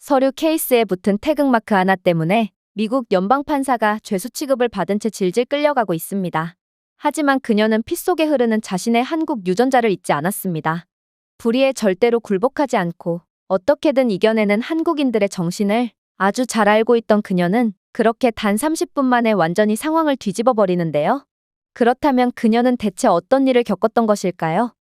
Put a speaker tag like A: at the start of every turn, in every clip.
A: 서류 케이스에 붙은 태극마크 하나 때문에 미국 연방판사가 죄수 취급을 받은 채 질질 끌려가고 있습니다. 하지만 그녀는 피 속에 흐르는 자신의 한국 유전자를 잊지 않았습니다. 불의에 절대로 굴복하지 않고 어떻게든 이겨내는 한국인들의 정신을 아주 잘 알고 있던 그녀는 그렇게 단 30분 만에 완전히 상황을 뒤집어 버리는데요. 그렇다면 그녀는 대체 어떤 일을 겪었던 것일까요?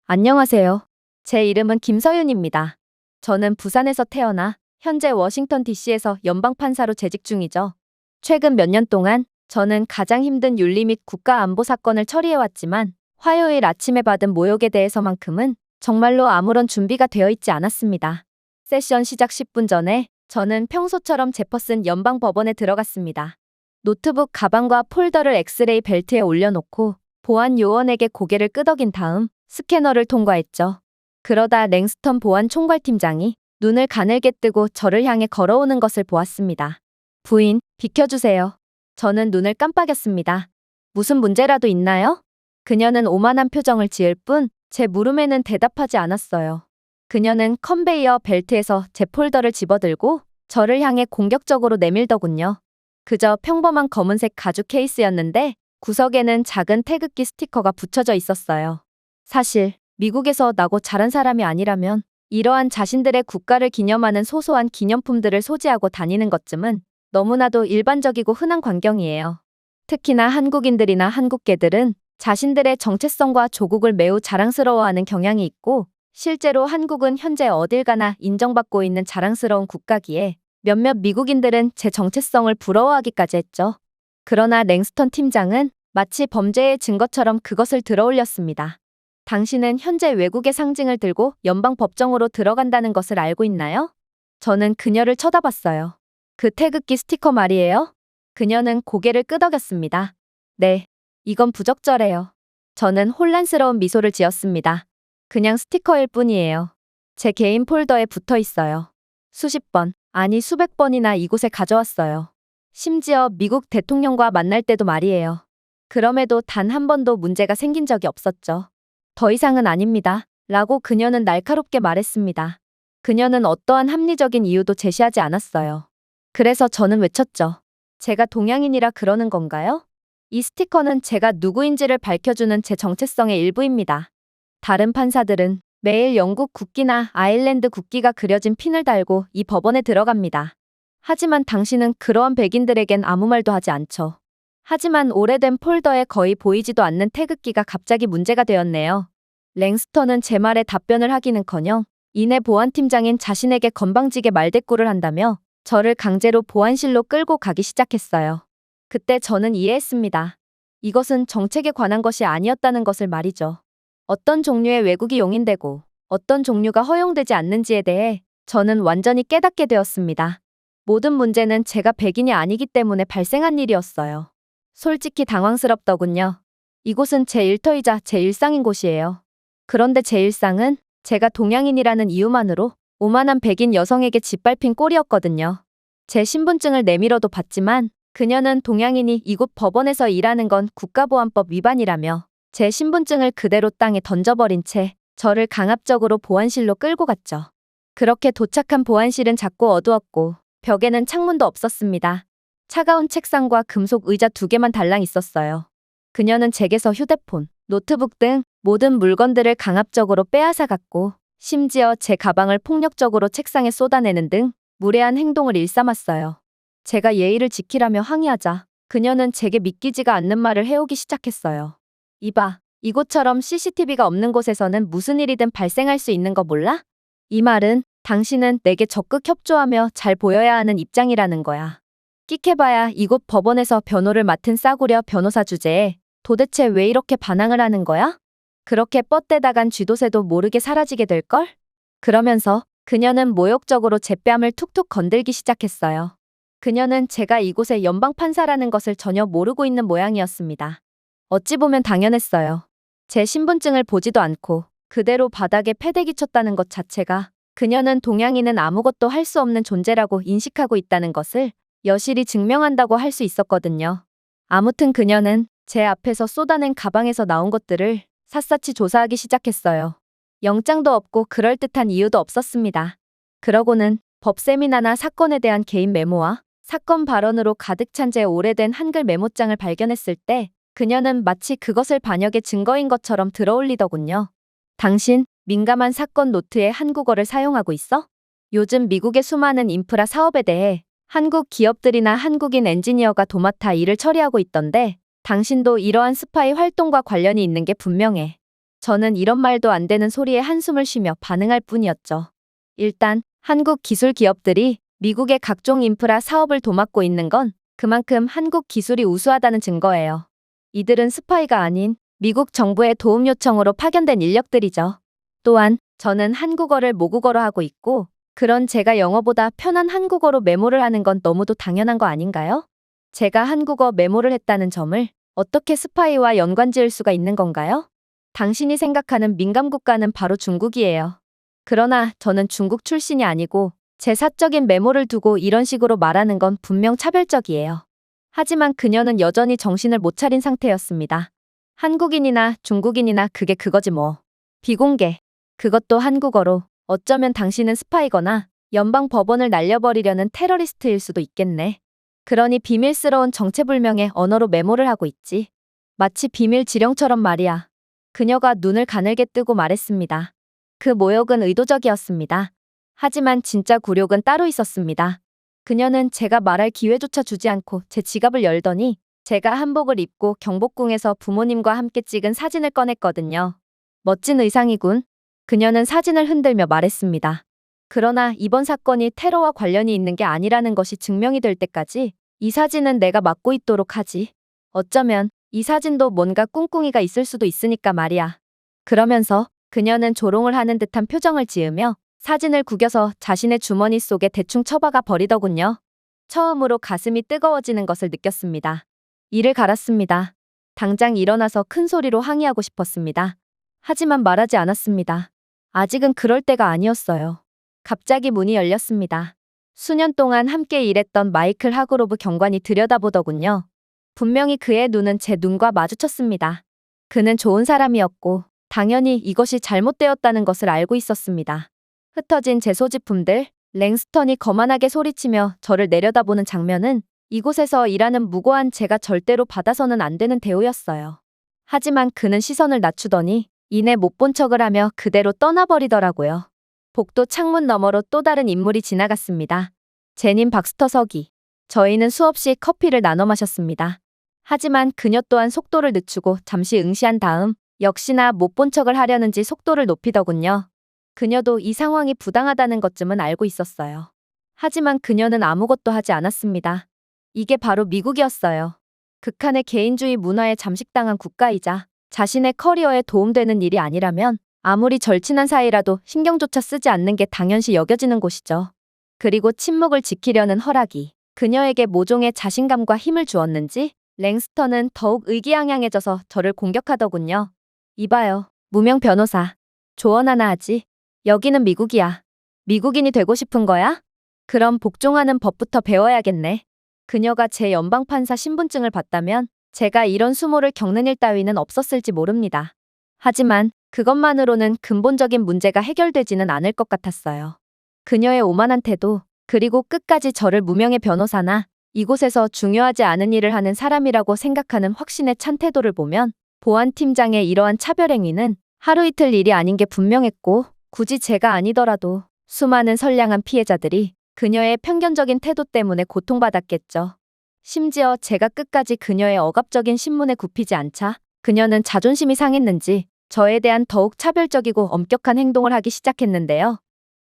A: 안녕하세요. 제 이름은 김서윤입니다. 저는 부산에서 태어나 현재 워싱턴 DC에서 연방판사로 재직 중이죠. 최근 몇 년 동안 저는 가장 힘든 윤리 및 국가 안보 사건을 처리해왔지만 화요일 아침에 받은 모욕에 대해서만큼은 정말로 아무런 준비가 되어 있지 않았습니다. 세션 시작 10분 전에 저는 평소처럼 제퍼슨 연방법원에 들어갔습니다. 노트북 가방과 폴더를 엑스레이 벨트에 올려놓고 보안 요원에게 고개를 끄덕인 다음 스캐너를 통과했죠. 그러다 랭스턴 보안 총괄팀장이 눈을 가늘게 뜨고 저를 향해 걸어오는 것을 보았습니다. 부인, 비켜주세요. 저는 눈을 깜빡였습니다. 무슨 문제라도 있나요? 그녀는 오만한 표정을 지을 뿐 제 물음에는 대답하지 않았어요. 그녀는 컨베이어 벨트에서 제 폴더를 집어들고 저를 향해 공격적으로 내밀더군요. 그저 평범한 검은색 가죽 케이스였는데 구석에는 작은 태극기 스티커가 붙여져 있었어요. 사실 미국에서 나고 자란 사람이 아니라면 이러한 자신들의 국가를 기념하는 소소한 기념품들을 소지하고 다니는 것쯤은 너무나도 일반적이고 흔한 광경이에요. 특히나 한국인들이나 한국계들은 자신들의 정체성과 조국을 매우 자랑스러워하는 경향이 있고 실제로 한국은 현재 어딜 가나 인정받고 있는 자랑스러운 국가기에 몇몇 미국인들은 제 정체성을 부러워하기까지 했죠. 그러나 랭스턴 팀장은 마치 범죄의 증거처럼 그것을 들어올렸습니다. 당신은 현재 외국의 상징을 들고 연방법정으로 들어간다는 것을 알고 있나요? 저는 그녀를 쳐다봤어요. 그 태극기 스티커 말이에요? 그녀는 고개를 끄덕였습니다. 네, 이건 부적절해요. 저는 혼란스러운 미소를 지었습니다. 그냥 스티커일 뿐이에요. 제 개인 폴더에 붙어 있어요. 수십 번, 아니 수백 번이나 이곳에 가져왔어요. 심지어 미국 대통령과 만날 때도 말이에요. 그럼에도 단 한 번도 문제가 생긴 적이 없었죠. 더 이상은 아닙니다. 라고 그녀는 날카롭게 말했습니다. 그녀는 어떠한 합리적인 이유도 제시하지 않았어요. 그래서 저는 외쳤죠. 제가 동양인이라 그러는 건가요? 이 스티커는 제가 누구인지를 밝혀주는 제 정체성의 일부입니다. 다른 판사들은 매일 영국 국기나 아일랜드 국기가 그려진 핀을 달고 이 법원에 들어갑니다. 하지만 당신은 그러한 백인들에겐 아무 말도 하지 않죠. 하지만 오래된 폴더에 거의 보이지도 않는 태극기가 갑자기 문제가 되었네요. 랭스턴은 제 말에 답변을 하기는커녕 이내 보안팀장인 자신에게 건방지게 말대꾸를 한다며 저를 강제로 보안실로 끌고 가기 시작했어요. 그때 저는 이해했습니다. 이것은 정책에 관한 것이 아니었다는 것을 말이죠. 어떤 종류의 왜곡이 용인되고 어떤 종류가 허용되지 않는지에 대해 저는 완전히 깨닫게 되었습니다. 모든 문제는 제가 백인이 아니기 때문에 발생한 일이었어요. 솔직히 당황스럽더군요. 이곳은 제 일터이자 제 일상인 곳이에요. 그런데 제 일상은 제가 동양인이라는 이유만으로 오만한 백인 여성에게 짓밟힌 꼴이었거든요. 제 신분증을 내밀어도 봤지만 그녀는 동양인이 이곳 법원에서 일하는 건 국가보안법 위반이라며 제 신분증을 그대로 땅에 던져버린 채 저를 강압적으로 보안실로 끌고 갔죠. 그렇게 도착한 보안실은 작고 어두웠고 벽에는 창문도 없었습니다. 차가운 책상과 금속 의자 2개만 달랑 있었어요. 그녀는 제게서 휴대폰, 노트북 등 모든 물건들을 강압적으로 빼앗아 갔고 심지어 제 가방을 폭력적으로 책상에 쏟아내는 등 무례한 행동을 일삼았어요. 제가 예의를 지키라며 항의하자 그녀는 제게 믿기지가 않는 말을 해오기 시작했어요. 이봐, 이곳처럼 CCTV가 없는 곳에서는 무슨 일이든 발생할 수 있는 거 몰라? 이 말은 당신은 내게 적극 협조하며 잘 보여야 하는 입장이라는 거야. 끽해봐야 이곳 법원에서 변호를 맡은 싸구려 변호사 주제에 도대체 왜 이렇게 반항을 하는 거야? 그렇게 뻗대다간 쥐도새도 모르게 사라지게 될걸? 그러면서 그녀는 모욕적으로 제 뺨을 툭툭 건들기 시작했어요. 그녀는 제가 이곳의 연방판사라는 것을 전혀 모르고 있는 모양이었습니다. 어찌 보면 당연했어요. 제 신분증을 보지도 않고 그대로 바닥에 패대기 쳤다는 것 자체가 그녀는 동양인은 아무것도 할 수 없는 존재라고 인식하고 있다는 것을 여실히 증명한다고 할 수 있었거든요. 아무튼 그녀는 제 앞에서 쏟아낸 가방에서 나온 것들을 샅샅이 조사하기 시작했어요. 영장도 없고 그럴듯한 이유도 없었습니다. 그러고는 법 세미나나 사건에 대한 개인 메모와 사건 발언으로 가득 찬 제 오래된 한글 메모장을 발견했을 때 그녀는 마치 그것을 반역의 증거인 것처럼 들어올리더군요. 당신, 민감한 사건 노트에 한국어를 사용하고 있어? 요즘 미국의 수많은 인프라 사업에 대해 한국 기업들이나 한국인 엔지니어가 도맡아 일을 처리하고 있던데 당신도 이러한 스파이 활동과 관련이 있는 게 분명해. 저는 이런 말도 안 되는 소리에 한숨을 쉬며 반응할 뿐이었죠. 일단 한국 기술 기업들이 미국의 각종 인프라 사업을 도맡고 있는 건 그만큼 한국 기술이 우수하다는 증거예요. 이들은 스파이가 아닌 미국 정부의 도움 요청으로 파견된 인력들이죠. 또한 저는 한국어를 모국어로 하고 있고 그런 제가 영어보다 편한 한국어로 메모를 하는 건 너무도 당연한 거 아닌가요? 제가 한국어 메모를 했다는 점을 어떻게 스파이와 연관지을 수가 있는 건가요? 당신이 생각하는 민감 국가는 바로 중국이에요. 그러나 저는 중국 출신이 아니고 제 사적인 메모를 두고 이런 식으로 말하는 건 분명 차별적이에요. 하지만 그녀는 여전히 정신을 못 차린 상태였습니다. 한국인이나 중국인이나 그게 그거지 뭐. 비공개. 그것도 한국어로. 어쩌면 당신은 스파이거나 연방 법원을 날려버리려는 테러리스트일 수도 있겠네. 그러니 비밀스러운 정체불명의 언어로 메모를 하고 있지. 마치 비밀 지령처럼 말이야. 그녀가 눈을 가늘게 뜨고 말했습니다. 그 모욕은 의도적이었습니다. 하지만 진짜 굴욕은 따로 있었습니다. 그녀는 제가 말할 기회조차 주지 않고 제 지갑을 열더니 제가 한복을 입고 경복궁에서 부모님과 함께 찍은 사진을 꺼냈거든요. 멋진 의상이군. 그녀는 사진을 흔들며 말했습니다. 그러나 이번 사건이 테러와 관련이 있는 게 아니라는 것이 증명이 될 때까지 이 사진은 내가 맡고 있도록 하지. 어쩌면 이 사진도 뭔가 꿍꿍이가 있을 수도 있으니까 말이야. 그러면서 그녀는 조롱을 하는 듯한 표정을 지으며 사진을 구겨서 자신의 주머니 속에 대충 처박아 버리더군요. 처음으로 가슴이 뜨거워지는 것을 느꼈습니다. 이를 갈았습니다. 당장 일어나서 큰 소리로 항의하고 싶었습니다. 하지만 말하지 않았습니다. 아직은 그럴 때가 아니었어요. 갑자기 문이 열렸습니다. 수년 동안 함께 일했던 마이클 하그로브 경관이 들여다보더군요. 분명히 그의 눈은 제 눈과 마주쳤습니다. 그는 좋은 사람이었고 당연히 이것이 잘못되었다는 것을 알고 있었습니다. 흩어진 제 소지품들, 랭스턴이 거만하게 소리치며 저를 내려다보는 장면은 이곳에서 일하는 무고한 제가 절대로 받아서는 안 되는 대우였어요. 하지만 그는 시선을 낮추더니 이내 못 본 척을 하며 그대로 떠나버리더라고요. 복도 창문 너머로 또 다른 인물이 지나갔습니다. 제닌 박스터 서기. 저희는 수없이 커피를 나눠 마셨습니다. 하지만 그녀 또한 속도를 늦추고 잠시 응시한 다음 역시나 못 본 척을 하려는지 속도를 높이더군요. 그녀도 이 상황이 부당하다는 것쯤은 알고 있었어요. 하지만 그녀는 아무것도 하지 않았습니다. 이게 바로 미국이었어요. 극한의 개인주의 문화에 잠식당한 국가이자 자신의 커리어에 도움되는 일이 아니라면 아무리 절친한 사이라도 신경조차 쓰지 않는 게 당연시 여겨지는 곳이죠. 그리고 침묵을 지키려는 허락이 그녀에게 모종의 자신감과 힘을 주었는지 랭스턴은 더욱 의기양양해져서 저를 공격하더군요. 이봐요, 무명 변호사. 조언 하나 하지. 여기는 미국이야. 미국인이 되고 싶은 거야? 그럼 복종하는 법부터 배워야겠네. 그녀가 제 연방판사 신분증을 봤다면 제가 이런 수모를 겪는 일 따위는 없었을지 모릅니다. 하지만 그것만으로는 근본적인 문제가 해결되지는 않을 것 같았어요. 그녀의 오만한 태도, 그리고 끝까지 저를 무명의 변호사나 이곳에서 중요하지 않은 일을 하는 사람이라고 생각하는 확신에 찬 태도를 보면 보안팀장의 이러한 차별 행위는 하루 이틀 일이 아닌 게 분명했고 굳이 제가 아니더라도 수많은 선량한 피해자들이 그녀의 편견적인 태도 때문에 고통받았겠죠. 심지어 제가 끝까지 그녀의 억압적인 신문에 굽히지 않자 그녀는 자존심이 상했는지 저에 대한 더욱 차별적이고 엄격한 행동을 하기 시작했는데요.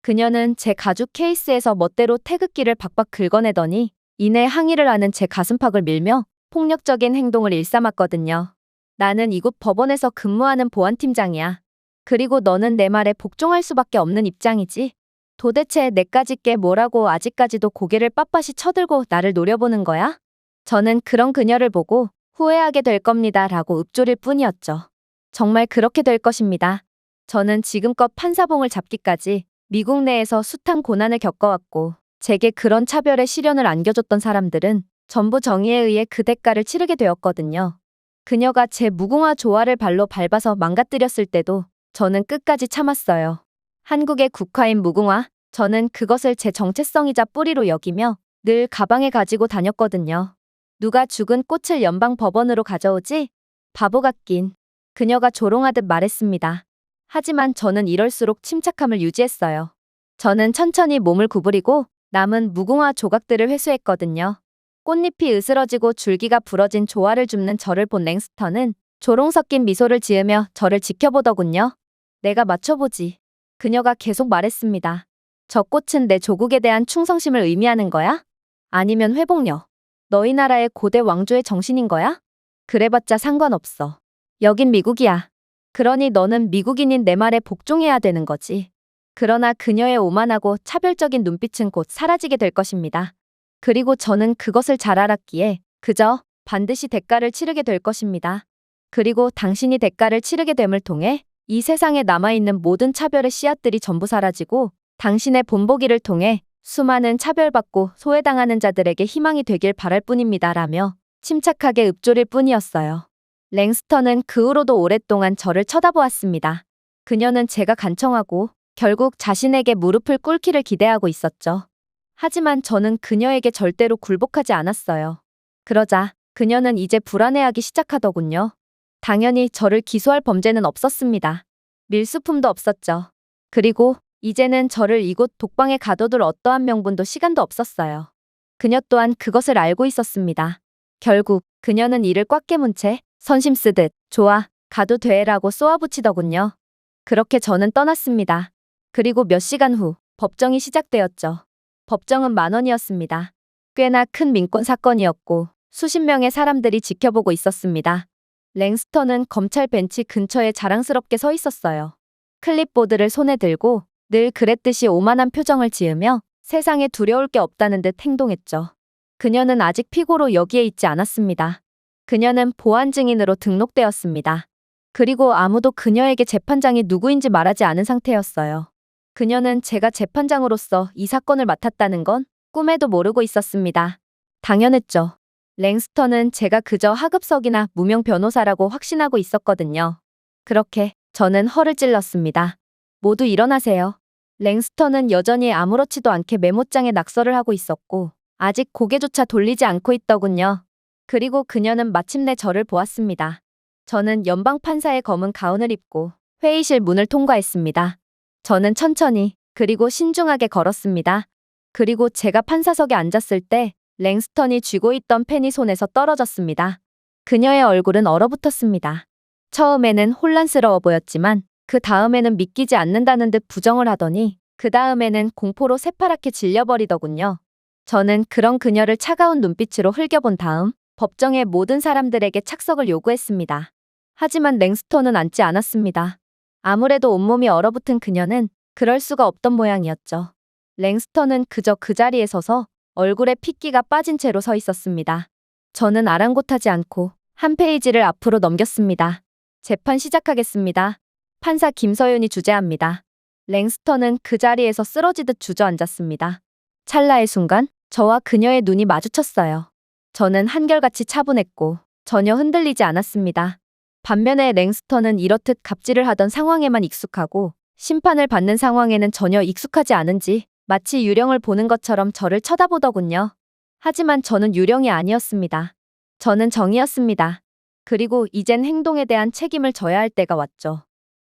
A: 그녀는 제 가죽 케이스에서 멋대로 태극기를 박박 긁어내더니 이내 항의를 하는 제 가슴팍을 밀며 폭력적인 행동을 일삼았거든요. 나는 이곳 법원에서 근무하는 보안팀장이야. 그리고 너는 내 말에 복종할 수밖에 없는 입장이지. 도대체 내까지 게 뭐라고 아직까지도 고개를 빳빳이 쳐들고 나를 노려보는 거야? 저는 그런 그녀를 보고 후회하게 될 겁니다 라고 읊조릴 뿐이었죠. 정말 그렇게 될 것입니다. 저는 지금껏 판사봉을 잡기까지 미국 내에서 숱한 고난을 겪어왔고 제게 그런 차별의 시련을 안겨줬던 사람들은 전부 정의에 의해 그 대가를 치르게 되었거든요. 그녀가 제 무궁화 조화를 발로 밟아서 망가뜨렸을 때도 저는 끝까지 참았어요. 한국의 국화인 무궁화, 저는 그것을 제 정체성이자 뿌리로 여기며 늘 가방에 가지고 다녔거든요. 누가 죽은 꽃을 연방 법원으로 가져오지? 바보 같긴. 그녀가 조롱하듯 말했습니다. 하지만 저는 이럴수록 침착함을 유지했어요. 저는 천천히 몸을 구부리고 남은 무궁화 조각들을 회수했거든요. 꽃잎이 으스러지고 줄기가 부러진 조화를 줍는 저를 본 랭스턴은 조롱 섞인 미소를 지으며 저를 지켜보더군요. 내가 맞춰보지. 그녀가 계속 말했습니다. 저 꽃은 내 조국에 대한 충성심을 의미하는 거야? 아니면 회복력? 너희 나라의 고대 왕조의 정신인 거야? 그래봤자 상관없어. 여긴 미국이야. 그러니 너는 미국인인 내 말에 복종해야 되는 거지. 그러나 그녀의 오만하고 차별적인 눈빛은 곧 사라지게 될 것입니다. 그리고 저는 그것을 잘 알았기에 그저 반드시 대가를 치르게 될 것입니다. 그리고 당신이 대가를 치르게 됨을 통해 이 세상에 남아있는 모든 차별의 씨앗들이 전부 사라지고 당신의 본보기를 통해 수많은 차별받고 소외당하는 자들에게 희망이 되길 바랄 뿐입니다. 라며 침착하게 읊조릴 뿐이었어요. 랭스턴은 그 후로도 오랫동안 저를 쳐다보았습니다. 그녀는 제가 간청하고 결국 자신에게 무릎을 꿇기를 기대하고 있었죠. 하지만 저는 그녀에게 절대로 굴복하지 않았어요. 그러자 그녀는 이제 불안해하기 시작하더군요. 당연히 저를 기소할 범죄는 없었습니다. 밀수품도 없었죠. 그리고 이제는 저를 이곳 독방에 가둬둘 어떠한 명분도 시간도 없었어요. 그녀 또한 그것을 알고 있었습니다. 결국 그녀는 이를 꽉 깨문 채 선심 쓰듯 좋아, 가도 돼라고 쏘아붙이더군요. 그렇게 저는 떠났습니다. 그리고 몇 시간 후 법정이 시작되었죠. 법정은 만원이었습니다. 꽤나 큰 민권 사건이었고 수십 명의 사람들이 지켜보고 있었습니다. 랭스턴은 검찰 벤치 근처에 자랑스럽게 서 있었어요. 클립보드를 손에 들고 늘 그랬듯이 오만한 표정을 지으며 세상에 두려울 게 없다는 듯 행동했죠. 그녀는 아직 피고로 여기에 있지 않았습니다. 그녀는 보안 증인으로 등록되었습니다. 그리고 아무도 그녀에게 재판장이 누구인지 말하지 않은 상태였어요. 그녀는 제가 재판장으로서 이 사건을 맡았다는 건 꿈에도 모르고 있었습니다. 당연했죠. 랭스턴은 제가 그저 하급석이나 무명 변호사라고 확신하고 있었거든요. 그렇게 저는 허를 찔렀습니다. 모두 일어나세요. 랭스턴은 여전히 아무렇지도 않게 메모장에 낙서를 하고 있었고 아직 고개조차 돌리지 않고 있더군요. 그리고 그녀는 마침내 저를 보았습니다. 저는 연방 판사의 검은 가운을 입고 회의실 문을 통과했습니다. 저는 천천히 그리고 신중하게 걸었습니다. 그리고 제가 판사석에 앉았을 때 랭스턴이 쥐고 있던 펜이 손에서 떨어졌습니다. 그녀의 얼굴은 얼어붙었습니다. 처음에는 혼란스러워 보였지만 그 다음에는 믿기지 않는다는 듯 부정을 하더니 그 다음에는 공포로 새파랗게 질려버리더군요. 저는 그런 그녀를 차가운 눈빛으로 흘겨본 다음 법정의 모든 사람들에게 착석을 요구했습니다. 하지만 랭스턴은 앉지 않았습니다. 아무래도 온몸이 얼어붙은 그녀는 그럴 수가 없던 모양이었죠. 랭스턴은 그저 그 자리에 서서 얼굴에 핏기가 빠진 채로 서 있었습니다. 저는 아랑곳하지 않고 한 페이지를 앞으로 넘겼습니다. 재판 시작하겠습니다. 판사 김서윤이 주재합니다. 랭스턴은 그 자리에서 쓰러지듯 주저앉았습니다. 찰나의 순간 저와 그녀의 눈이 마주쳤어요. 저는 한결같이 차분했고 전혀 흔들리지 않았습니다. 반면에 랭스턴은 이렇듯 갑질을 하던 상황에만 익숙하고 심판을 받는 상황에는 전혀 익숙하지 않은지 마치 유령을 보는 것처럼 저를 쳐다보더군요. 하지만 저는 유령이 아니었습니다. 저는 정이었습니다. 그리고 이젠 행동에 대한 책임을 져야 할 때가 왔죠.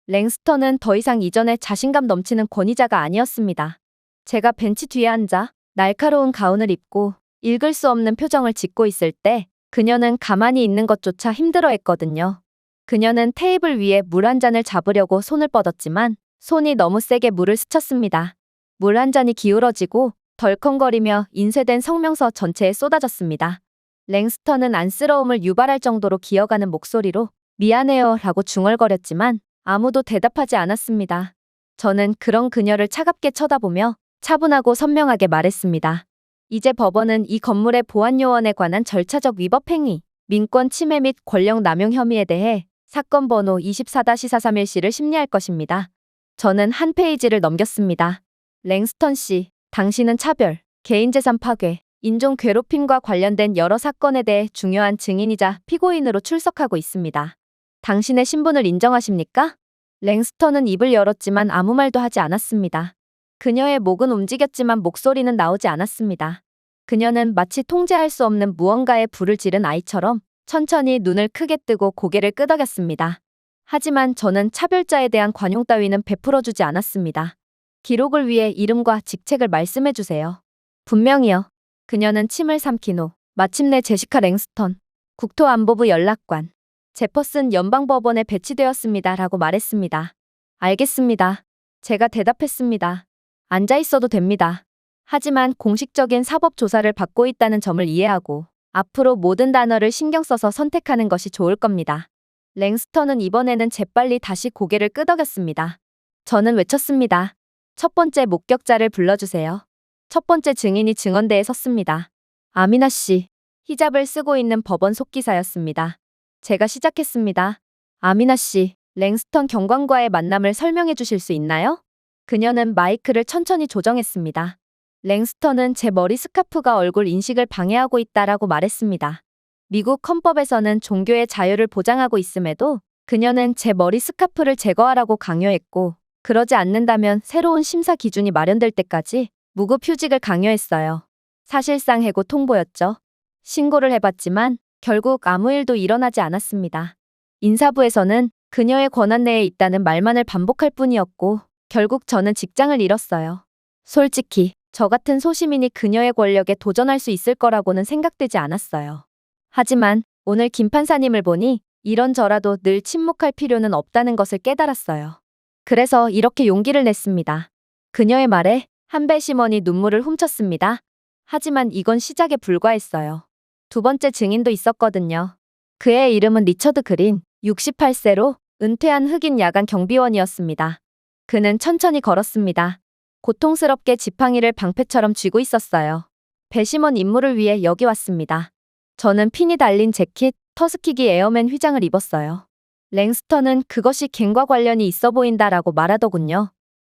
A: 랭스턴은 더 이상 이전에 자신감 넘치는 권위자가 아니었습니다. 제가 벤치 뒤에 앉아 날카로운 가운을 입고 읽을 수 없는 표정을 짓고 있을 때 그녀는 가만히 있는 것조차 힘들어했거든요. 그녀는 테이블 위에 물 한 잔을 잡으려고 손을 뻗었지만 손이 너무 세게 물을 스쳤습니다. 물 한 잔이 기울어지고 덜컹거리며 인쇄된 성명서 전체에 쏟아졌습니다. 랭스턴은 안쓰러움을 유발할 정도로 기어가는 목소리로 미안해요 라고 중얼거렸지만 아무도 대답하지 않았습니다. 저는 그런 그녀를 차갑게 쳐다보며 차분하고 선명하게 말했습니다. 이제 법원은 이 건물의 보안요원에 관한 절차적 위법 행위, 민권 침해 및 권력 남용 혐의에 대해 사건 번호 24-431C를 심리할 것입니다. 저는 한 페이지를 넘겼습니다. 랭스턴 씨, 당신은 차별, 개인재산 파괴, 인종 괴롭힘과 관련된 여러 사건에 대해 중요한 증인이자 피고인으로 출석하고 있습니다. 당신의 신분을 인정하십니까? 랭스턴은 입을 열었지만 아무 말도 하지 않았습니다. 그녀의 목은 움직였지만 목소리는 나오지 않았습니다. 그녀는 마치 통제할 수 없는 무언가에 불을 지른 아이처럼 천천히 눈을 크게 뜨고 고개를 끄덕였습니다. 하지만 저는 차별자에 대한 관용 따위는 베풀어주지 않았습니다. 기록을 위해 이름과 직책을 말씀해 주세요. 분명히요. 그녀는 침을 삼킨 후 마침내 제시카 랭스턴, 국토안보부 연락관, 제퍼슨 연방법원에 배치되었습니다. 라고 말했습니다. 알겠습니다. 제가 대답했습니다. 앉아 있어도 됩니다. 하지만 공식적인 사법 조사를 받고 있다는 점을 이해하고 앞으로 모든 단어를 신경 써서 선택하는 것이 좋을 겁니다. 랭스턴은 이번에는 재빨리 다시 고개를 끄덕였습니다. 저는 외쳤습니다. 첫 번째 목격자를 불러주세요. 첫 번째 증인이 증언대에 섰습니다. 아미나 씨, 히잡을 쓰고 있는 법원 속기사였습니다. 제가 시작했습니다. 아미나 씨, 랭스턴 경관과의 만남을 설명해 주실 수 있나요? 그녀는 마이크를 천천히 조정했습니다. 랭스턴은 제 머리 스카프가 얼굴 인식을 방해하고 있다라고 말했습니다. 미국 헌법에서는 종교의 자유를 보장하고 있음에도 그녀는 제 머리 스카프를 제거하라고 강요했고, 그러지 않는다면 새로운 심사 기준이 마련될 때까지 무급휴직을 강요했어요. 사실상 해고 통보였죠. 신고를 해봤지만 결국 아무 일도 일어나지 않았습니다. 인사부에서는 그녀의 권한 내에 있다는 말만을 반복할 뿐이었고 결국 저는 직장을 잃었어요. 솔직히 저 같은 소시민이 그녀의 권력에 도전할 수 있을 거라고는 생각되지 않았어요. 하지만 오늘 김 판사님을 보니 이런저라도 늘 침묵할 필요는 없다는 것을 깨달았어요. 그래서 이렇게 용기를 냈습니다. 그녀의 말에 한 배심원이 눈물을 훔쳤습니다. 하지만 이건 시작에 불과했어요. 두 번째 증인도 있었거든요. 그의 이름은 리처드 그린, 68세로 은퇴한 흑인 야간 경비원이었습니다. 그는 천천히 걸었습니다. 고통스럽게 지팡이를 방패처럼 쥐고 있었어요. 배심원 임무를 위해 여기 왔습니다. 저는 핀이 달린 재킷, 터스키기 에어맨 휘장을 입었어요. 랭스턴은 그것이 갱과 관련이 있어 보인다라고 말하더군요.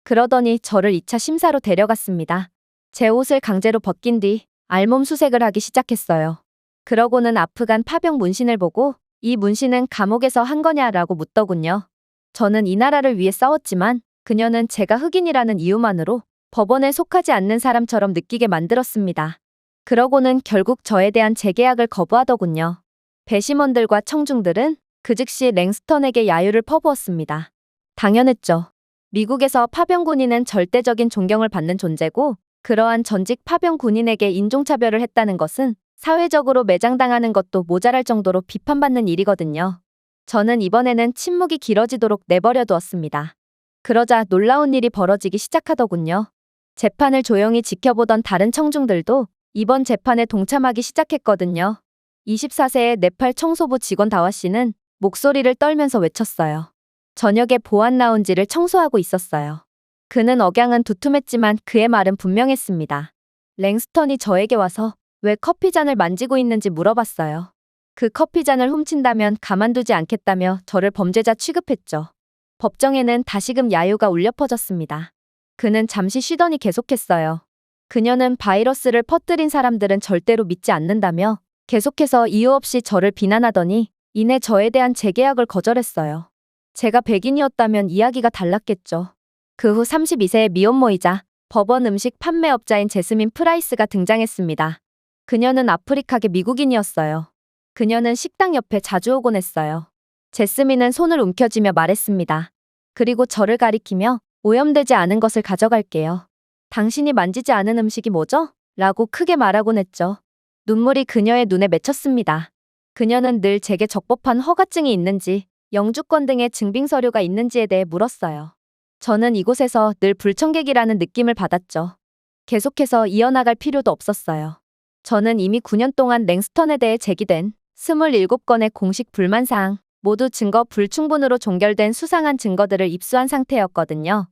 A: 그러더니 저를 2차 심사로 데려갔습니다. 제 옷을 강제로 벗긴 뒤 알몸 수색을 하기 시작했어요. 그러고는 아프간 파병 문신을 보고 이 문신은 감옥에서 한 거냐라고 묻더군요. 저는 이 나라를 위해 싸웠지만 그녀는 제가 흑인이라는 이유만으로 법원에 속하지 않는 사람처럼 느끼게 만들었습니다. 그러고는 결국 저에 대한 재계약을 거부하더군요. 배심원들과 청중들은 그 즉시 랭스턴에게 야유를 퍼부었습니다. 당연했죠. 미국에서 파병 군인은 절대적인 존경을 받는 존재고 그러한 전직 파병 군인에게 인종차별을 했다는 것은 사회적으로 매장당하는 것도 모자랄 정도로 비판받는 일이거든요. 저는 이번에는 침묵이 길어지도록 내버려 두었습니다. 그러자 놀라운 일이 벌어지기 시작하더군요. 재판을 조용히 지켜보던 다른 청중들도 이번 재판에 동참하기 시작했거든요. 24세의 네팔 청소부 직원 다와 씨는 목소리를 떨면서 외쳤어요. 저녁에 보안 라운지를 청소하고 있었어요. 그는 억양은 두툼했지만 그의 말은 분명했습니다. 랭스턴이 저에게 와서 왜 커피잔을 만지고 있는지 물어봤어요. 그 커피잔을 훔친다면 가만두지 않겠다며 저를 범죄자 취급했죠. 법정에는 다시금 야유가 울려 퍼졌습니다. 그는 잠시 쉬더니 계속했어요. 그녀는 바이러스를 퍼뜨린 사람들은 절대로 믿지 않는다며 계속해서 이유 없이 저를 비난하더니 이내 저에 대한 재계약을 거절했어요. 제가 백인이었다면 이야기가 달랐겠죠. 그 후 32세의 미혼모이자 법원 음식 판매업자인 제스민 프라이스가 등장했습니다. 그녀는 아프리카계 미국인이었어요. 그녀는 식당 옆에 자주 오곤 했어요. 제스민은 손을 움켜쥐며 말했습니다. 그리고 저를 가리키며 오염되지 않은 것을 가져갈게요. 당신이 만지지 않은 음식이 뭐죠? 라고 크게 말하곤 했죠. 눈물이 그녀의 눈에 맺혔습니다. 그녀는 늘 제게 적법한 허가증이 있는지, 영주권 등의 증빙 서류가 있는지에 대해 물었어요. 저는 이곳에서 늘 불청객이라는 느낌을 받았죠. 계속해서 이어나갈 필요도 없었어요. 저는 이미 9년 동안 랭스턴에 대해 제기된 27건의 공식 불만사항, 모두 증거 불충분으로 종결된 수상한 증거들을 입수한 상태였거든요.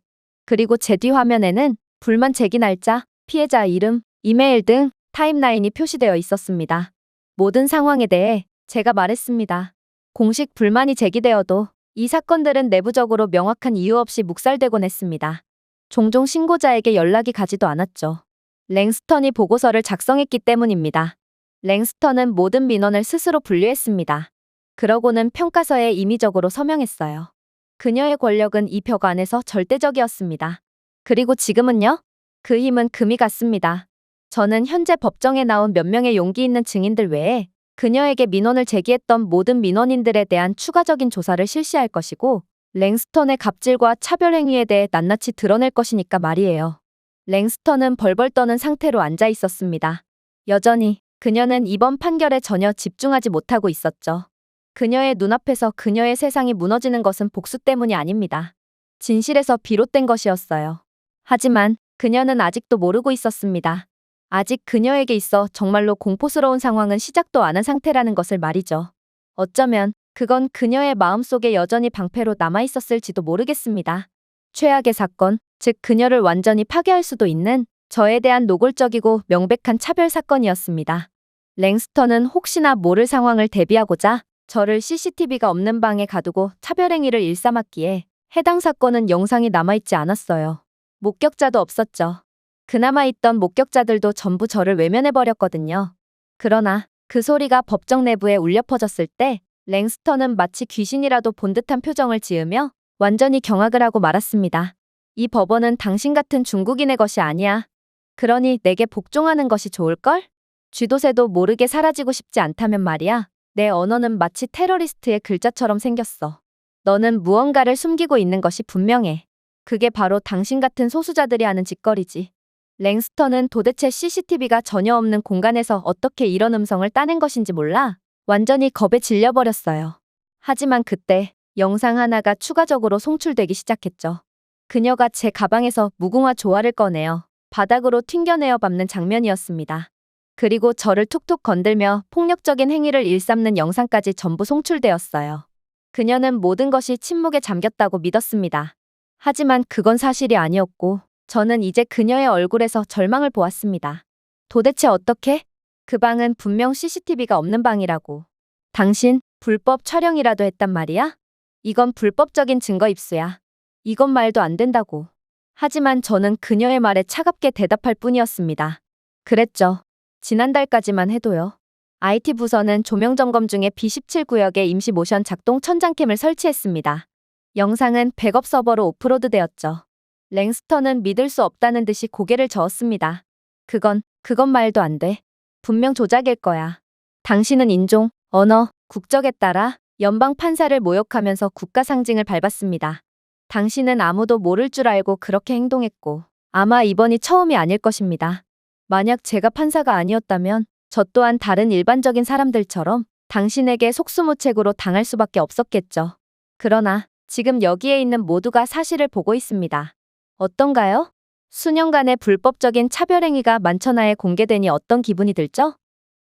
A: 그리고 제 뒤 화면에는 불만 제기 날짜, 피해자 이름, 이메일 등 타임라인이 표시되어 있었습니다. 모든 상황에 대해 제가 말했습니다. 공식 불만이 제기되어도 이 사건들은 내부적으로 명확한 이유 없이 묵살되곤 했습니다. 종종 신고자에게 연락이 가지도 않았죠. 랭스턴이 보고서를 작성했기 때문입니다. 랭스턴은 모든 민원을 스스로 분류했습니다. 그러고는 평가서에 임의적으로 서명했어요. 그녀의 권력은 이 벽 안에서 절대적이었습니다. 그리고 지금은요? 그 힘은 금이 갔습니다. 저는 현재 법정에 나온 몇 명의 용기 있는 증인들 외에 그녀에게 민원을 제기했던 모든 민원인들에 대한 추가적인 조사를 실시할 것이고, 랭스턴의 갑질과 차별 행위에 대해 낱낱이 드러낼 것이니까 말이에요. 랭스턴은 벌벌 떠는 상태로 앉아 있었습니다. 여전히 그녀는 이번 판결에 전혀 집중하지 못하고 있었죠. 그녀의 눈앞에서 그녀의 세상이 무너지는 것은 복수 때문이 아닙니다. 진실에서 비롯된 것이었어요. 하지만 그녀는 아직도 모르고 있었습니다. 아직 그녀에게 있어 정말로 공포스러운 상황은 시작도 안 한 상태라는 것을 말이죠. 어쩌면 그건 그녀의 마음속에 여전히 방패로 남아있었을지도 모르겠습니다. 최악의 사건, 즉 그녀를 완전히 파괴할 수도 있는 저에 대한 노골적이고 명백한 차별 사건이었습니다. 랭스턴은 혹시나 모를 상황을 대비하고자 저를 CCTV가 없는 방에 가두고 차별 행위를 일삼았기에 해당 사건은 영상이 남아있지 않았어요. 목격자도 없었죠. 그나마 있던 목격자들도 전부 저를 외면해버렸거든요. 그러나 그 소리가 법정 내부에 울려 퍼졌을 때 랭스턴은 마치 귀신이라도 본 듯한 표정을 지으며 완전히 경악을 하고 말았습니다. 이 법원은 당신 같은 중국인의 것이 아니야. 그러니 내게 복종하는 것이 좋을걸? 쥐도새도 모르게 사라지고 싶지 않다면 말이야. 내 언어는 마치 테러리스트의 글자처럼 생겼어. 너는 무언가를 숨기고 있는 것이 분명해. 그게 바로 당신 같은 소수자들이 하는 짓거리지. 랭스턴은 도대체 CCTV가 전혀 없는 공간에서 어떻게 이런 음성을 따낸 것인지 몰라 완전히 겁에 질려버렸어요. 하지만 그때 영상 하나가 추가적으로 송출되기 시작했죠. 그녀가 제 가방에서 무궁화 조화를 꺼내어 바닥으로 튕겨내어 밟는 장면이었습니다. 그리고 저를 툭툭 건들며 폭력적인 행위를 일삼는 영상까지 전부 송출되었어요. 그녀는 모든 것이 침묵에 잠겼다고 믿었습니다. 하지만 그건 사실이 아니었고 저는 이제 그녀의 얼굴에서 절망을 보았습니다. 도대체 어떻게? 그 방은 분명 CCTV가 없는 방이라고. 당신 불법 촬영이라도 했단 말이야? 이건 불법적인 증거 입수야. 이건 말도 안 된다고. 하지만 저는 그녀의 말에 차갑게 대답할 뿐이었습니다. 그랬죠. 지난달까지만 해도요. IT 부서는 조명 점검 중에 B17 구역에 임시 모션 작동 천장캠을 설치했습니다. 영상은 백업 서버로 오프로드되었죠. 랭스턴은 믿을 수 없다는 듯이 고개를 저었습니다. 그건 말도 안 돼. 분명 조작일 거야. 당신은 인종, 언어, 국적에 따라 연방 판사를 모욕하면서 국가 상징을 밟았습니다. 당신은 아무도 모를 줄 알고 그렇게 행동했고 아마 이번이 처음이 아닐 것입니다. 만약 제가 판사가 아니었다면 저 또한 다른 일반적인 사람들처럼 당신에게 속수무책으로 당할 수밖에 없었겠죠. 그러나 지금 여기에 있는 모두가 사실을 보고 있습니다. 어떤가요? 수년간의 불법적인 차별행위가 만천하에 공개되니 어떤 기분이 들죠?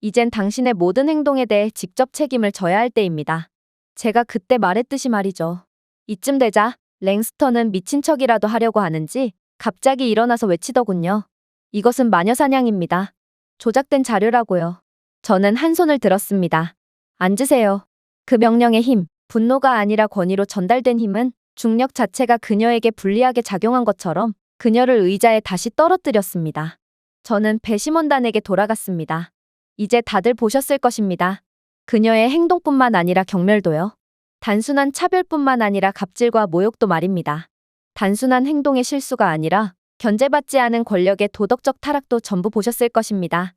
A: 이젠 당신의 모든 행동에 대해 직접 책임을 져야 할 때입니다. 제가 그때 말했듯이 말이죠. 이쯤 되자 랭스턴은 미친 척이라도 하려고 하는지 갑자기 일어나서 외치더군요. 이것은 마녀사냥입니다. 조작된 자료라고요. 저는 한 손을 들었습니다. 앉으세요. 그 명령의 힘, 분노가 아니라 권위로 전달된 힘은 중력 자체가 그녀에게 불리하게 작용한 것처럼 그녀를 의자에 다시 떨어뜨렸습니다. 저는 배심원단에게 돌아갔습니다. 이제 다들 보셨을 것입니다. 그녀의 행동뿐만 아니라 경멸도요. 단순한 차별뿐만 아니라 갑질과 모욕도 말입니다. 단순한 행동의 실수가 아니라 견제받지 않은 권력의 도덕적 타락도 전부 보셨을 것입니다.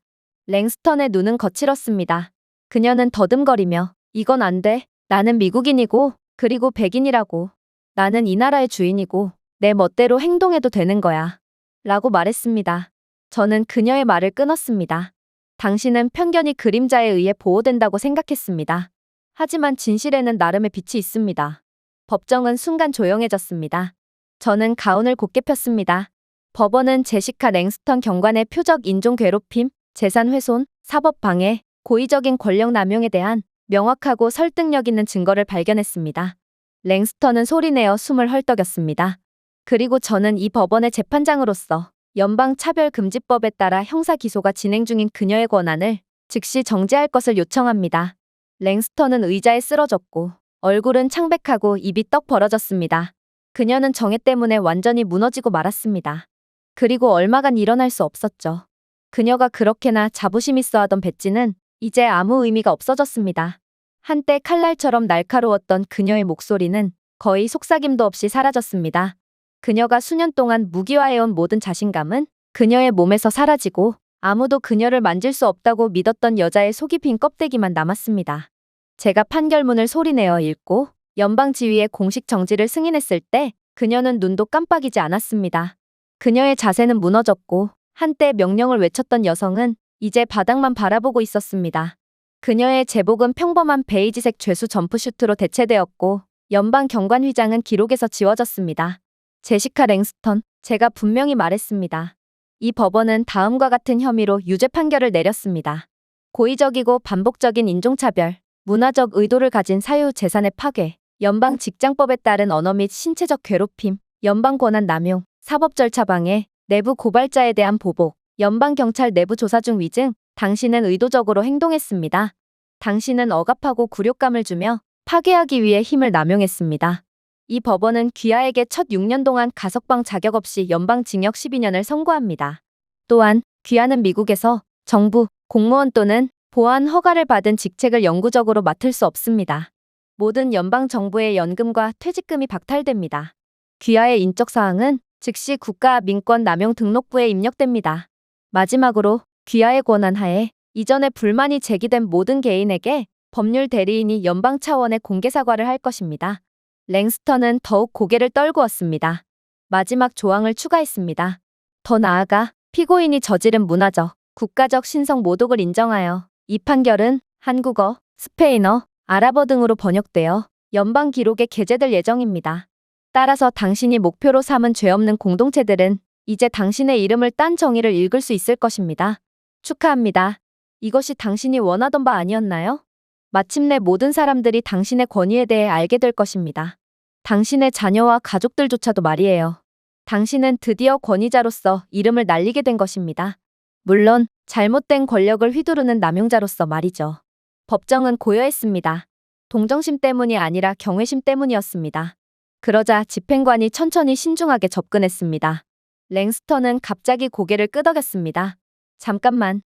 A: 랭스턴의 눈은 거칠었습니다. 그녀는 더듬거리며 이건 안 돼. 나는 미국인이고 그리고 백인이라고. 나는 이 나라의 주인이고 내 멋대로 행동해도 되는 거야. 라고 말했습니다. 저는 그녀의 말을 끊었습니다. 당신은 편견이 그림자에 의해 보호된다고 생각했습니다. 하지만 진실에는 나름의 빛이 있습니다. 법정은 순간 조용해졌습니다. 저는 가운을 곧게 폈습니다. 법원은 제시카 랭스턴 경관의 표적 인종 괴롭힘, 재산 훼손, 사법 방해, 고의적인 권력 남용에 대한 명확하고 설득력 있는 증거를 발견했습니다. 랭스턴은 소리내어 숨을 헐떡였습니다. 그리고 저는 이 법원의 재판장으로서 연방차별금지법에 따라 형사기소가 진행 중인 그녀의 권한을 즉시 정지할 것을 요청합니다. 랭스턴은 의자에 쓰러졌고 얼굴은 창백하고 입이 떡 벌어졌습니다. 그녀는 정해 때문에 완전히 무너지고 말았습니다. 그리고 얼마간 일어날 수 없었죠. 그녀가 그렇게나 자부심 있어 하던 배지는 이제 아무 의미가 없어졌습니다. 한때 칼날처럼 날카로웠던 그녀의 목소리는 거의 속삭임도 없이 사라졌습니다. 그녀가 수년 동안 무기화해온 모든 자신감은 그녀의 몸에서 사라지고 아무도 그녀를 만질 수 없다고 믿었던 여자의 속이 빈 껍데기만 남았습니다. 제가 판결문을 소리내어 읽고 연방지휘의 공식 정지를 승인했을 때 그녀는 눈도 깜빡이지 않았습니다. 그녀의 자세는 무너졌고 한때 명령을 외쳤던 여성은 이제 바닥만 바라보고 있었습니다. 그녀의 제복은 평범한 베이지색 죄수 점프슈트로 대체되었고 연방 경관 휘장은 기록에서 지워졌습니다. 제시카 랭스턴, 제가 분명히 말했습니다. 이 법원은 다음과 같은 혐의로 유죄 판결을 내렸습니다. 고의적이고 반복적인 인종차별, 문화적 의도를 가진 사유 재산의 파괴, 연방 직장법에 따른 언어 및 신체적 괴롭힘, 연방 권한 남용, 사법 절차 방해, 내부 고발자에 대한 보복, 연방 경찰 내부 조사 중 위증, 당신은 의도적으로 행동했습니다. 당신은 억압하고 굴욕감을 주며 파괴하기 위해 힘을 남용했습니다. 이 법원은 귀하에게 첫 6년 동안 가석방 자격 없이 연방징역 12년을 선고합니다. 또한 귀하는 미국에서 정부, 공무원 또는 보안 허가를 받은 직책을 영구적으로 맡을 수 없습니다. 모든 연방 정부의 연금과 퇴직금이 박탈됩니다. 귀하의 인적 사항은 즉시 국가민권남용등록부에 입력됩니다. 마지막으로 귀하의 권한 하에 이전에 불만이 제기된 모든 개인에게 법률 대리인이 연방 차원의 공개 사과를 할 것입니다. 랭스턴은 더욱 고개를 떨구었습니다. 마지막 조항을 추가했습니다. 더 나아가 피고인이 저지른 문화적, 국가적 신성 모독을 인정하여 이 판결은 한국어, 스페인어, 아랍어 등으로 번역되어 연방 기록에 게재될 예정입니다. 따라서 당신이 목표로 삼은 죄 없는 공동체들은 이제 당신의 이름을 딴 정의를 읽을 수 있을 것입니다. 축하합니다. 이것이 당신이 원하던 바 아니었나요? 마침내 모든 사람들이 당신의 권위에 대해 알게 될 것입니다. 당신의 자녀와 가족들조차도 말이에요. 당신은 드디어 권위자로서 이름을 날리게 된 것입니다. 물론 잘못된 권력을 휘두르는 남용자로서 말이죠. 법정은 고요했습니다. 동정심 때문이 아니라 경외심 때문이었습니다. 그러자 집행관이 천천히 신중하게 접근했습니다. 랭스턴은 갑자기 고개를 끄덕였습니다. 잠깐만,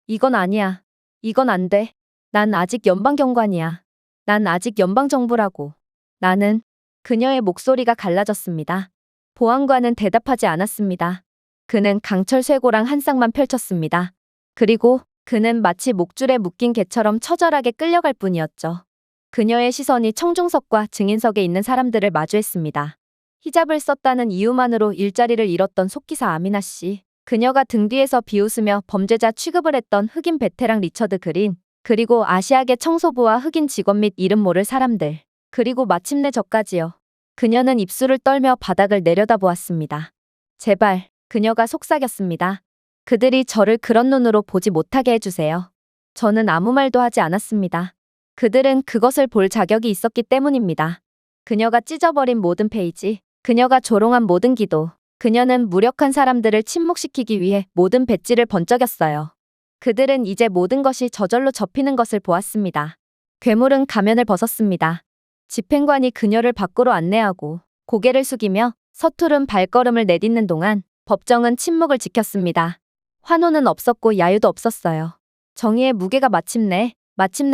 A: 이건 아니야. 이건 안 돼. 난 아직 연방경관이야. 난 아직 연방정부라고. 나는... 그녀의 목소리가 갈라졌습니다. 보안관은 대답하지 않았습니다. 그는 강철 쇠고랑 한 쌍만 펼쳤습니다. 그리고 그는 마치 목줄에 묶인 개처럼 처절하게 끌려갈 뿐이었죠. 그녀의 시선이 청중석과 증인석에 있는 사람들을 마주했습니다. 히잡을 썼다는 이유만으로 일자리를 잃었던 속기사 아미나 씨, 그녀가 등 뒤에서 비웃으며 범죄자 취급을 했던 흑인 베테랑 리처드 그린, 그리고 아시아계 청소부와 흑인 직원 및 이름 모를 사람들, 그리고 마침내 저까지요. 그녀는 입술을 떨며 바닥을 내려다보았습니다. 제발, 그녀가 속삭였습니다. 그들이 저를 그런 눈으로 보지 못하게 해주세요. 저는 아무 말도 하지 않았습니다. 그들은 그것을 볼 자격이 있었기 때문입니다. 그녀가 찢어버린 모든 페이지, 그녀가 조롱한 모든 기도, 그녀는 무력한 사람들을 침묵시키기 위해 모든 배지를 번쩍였어요. 그들은 이제 모든 것이 저절로 접히는 것을 보았습니다. 괴물은 가면을 벗었습니다. 집행관이 그녀를 밖으로 안내하고 고개를 숙이며 서투른 발걸음을 내딛는 동안 법정은 침묵을 지켰습니다. 환호는 없었고 야유도 없었어요. 정의의 무게가 마침내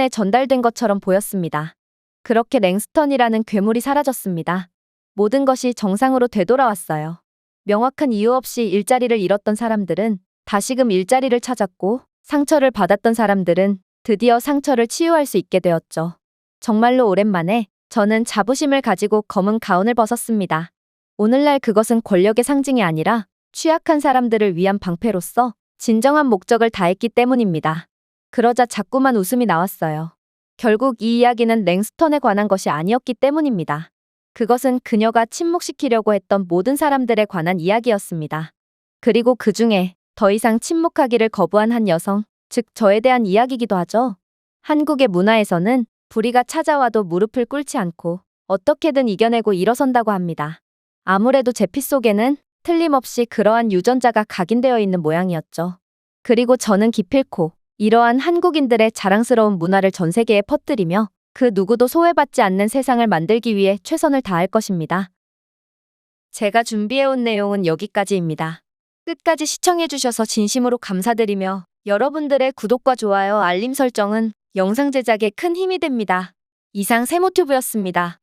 A: 전달된 것처럼 보였습니다. 그렇게 랭스턴이라는 괴물이 사라졌습니다. 모든 것이 정상으로 되돌아왔어요. 명확한 이유 없이 일자리를 잃었던 사람들은 다시금 일자리를 찾았고, 상처를 받았던 사람들은 드디어 상처를 치유할 수 있게 되었죠. 정말로 오랜만에 저는 자부심을 가지고 검은 가운을 벗었습니다. 오늘날 그것은 권력의 상징이 아니라 취약한 사람들을 위한 방패로서 진정한 목적을 다했기 때문입니다. 그러자 자꾸만 웃음이 나왔어요. 결국 이 이야기는 랭스턴에 관한 것이 아니었기 때문입니다. 그것은 그녀가 침묵시키려고 했던 모든 사람들에 관한 이야기였습니다. 그리고 그 중에 더 이상 침묵하기를 거부한 한 여성, 즉 저에 대한 이야기이기도 하죠. 한국의 문화에서는 불의가 찾아와도 무릎을 꿇지 않고 어떻게든 이겨내고 일어선다고 합니다. 아무래도 제 피 속에는 틀림없이 그러한 유전자가 각인되어 있는 모양이었죠. 그리고 저는 기필코 이러한 한국인들의 자랑스러운 문화를 전 세계에 퍼뜨리며 그 누구도 소외받지 않는 세상을 만들기 위해 최선을 다할 것입니다. 제가 준비해온 내용은 여기까지입니다. 끝까지 시청해주셔서 진심으로 감사드리며 여러분들의 구독과 좋아요, 알림 설정은 영상 제작에 큰 힘이 됩니다. 이상 세모튜브였습니다.